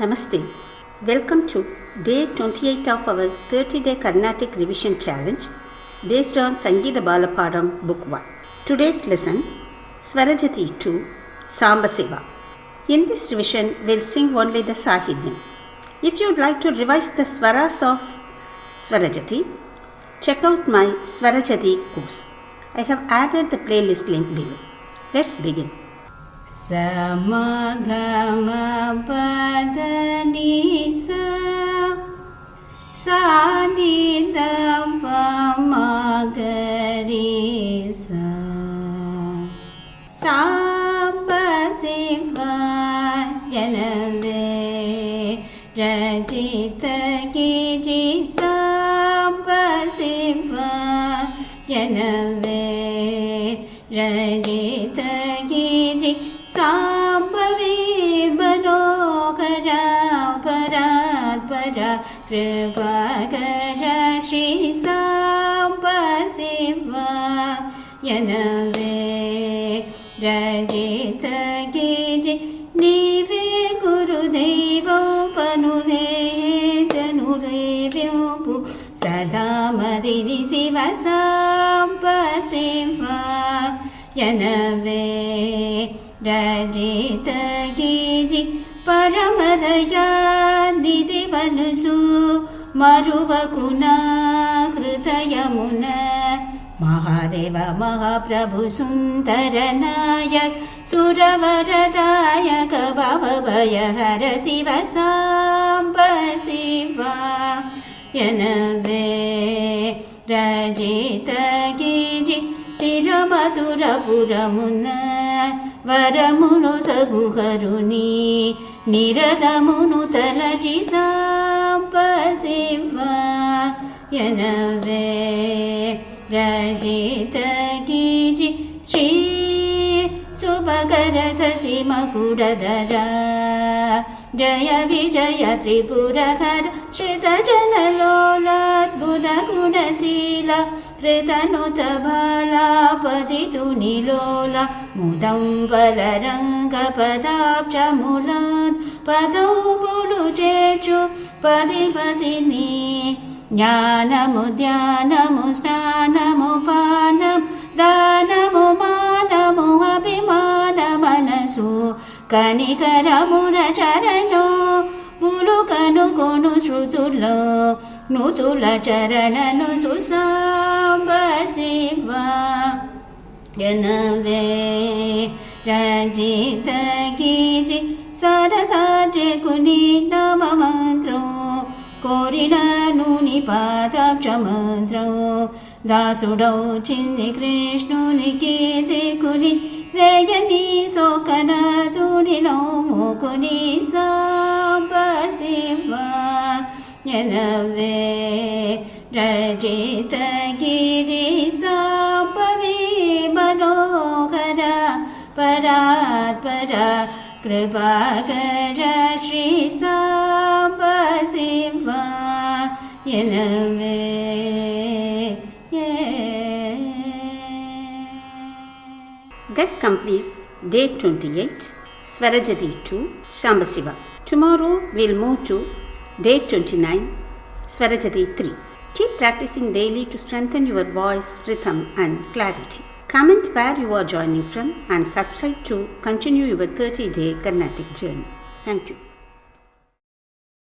Namaste. Welcome to day 28 of our 30-day Carnatic revision challenge based on Sangeetha Balapadam book 1. Today's lesson, Swarajathi 2, Sambasiva. In this revision, we'll sing only the Sahithyam. If you'd like to revise the swaras of Swarajathi, check out my Swarajathi course. I have added the playlist link below. Let's begin. Sama gama pada ni sa ni da pa ma ga ri sa Sambasivayanave rajita giri Sambasivayanave rajita giri Sambhavi Manokara Parat Para Kripakara Shri Sambasivayanave Rajita Giri Nive Guru Devo Panuve Janulevyopu Sadamadini Siva Sambasivayanave Rajita Giri Paramadaya Nidhi Manusu Maruvakuna Krutayamuna Mahadeva Mahaprabhu Sundaranayak Suravaradaya Kabhavabhayahara Siva Sambasivayanave Rajita Giri Sthiramadurapuramuna Varamuno Saguharuni Niradamunu Talaji Sambasivayanave Rajita Giri Sri Subhagara Sasimakuradara Jaya Vijaya Tripurahara Shrita Janalola Buddha Gunasila Pritanota Bala Patitu Nilola Mudam Balaranga Padapcha Mulan Padau Bulu Jechu Padipatini Jnanamu Dhyanamu Snanamu Panam Danamu Manamu Abhimana Manasu Kanikaramu Charano Bulukanu Konu Shrutula Nutula Charananu Sambasivayanave Rajita Giri Sarasadre Kuni Nama Mantro Korina Nuni Padapcha Mantro Dasudau Chinni Krishnu Nikiti Kuni Vejani Sokana Tuni Nomu Kuni Sambasivayanave Rajita Giri Sambhavi Manokara Parat Para Kripakara Shri Sambasivayanave. That completes day 28, Swarajathi 2, Sambasiva. Tomorrow we'll move to day 29, Swarajathi 3. Keep practicing daily to strengthen your voice, rhythm and clarity. Comment where you are joining from and subscribe to continue your 30-day Carnatic journey. Thank you.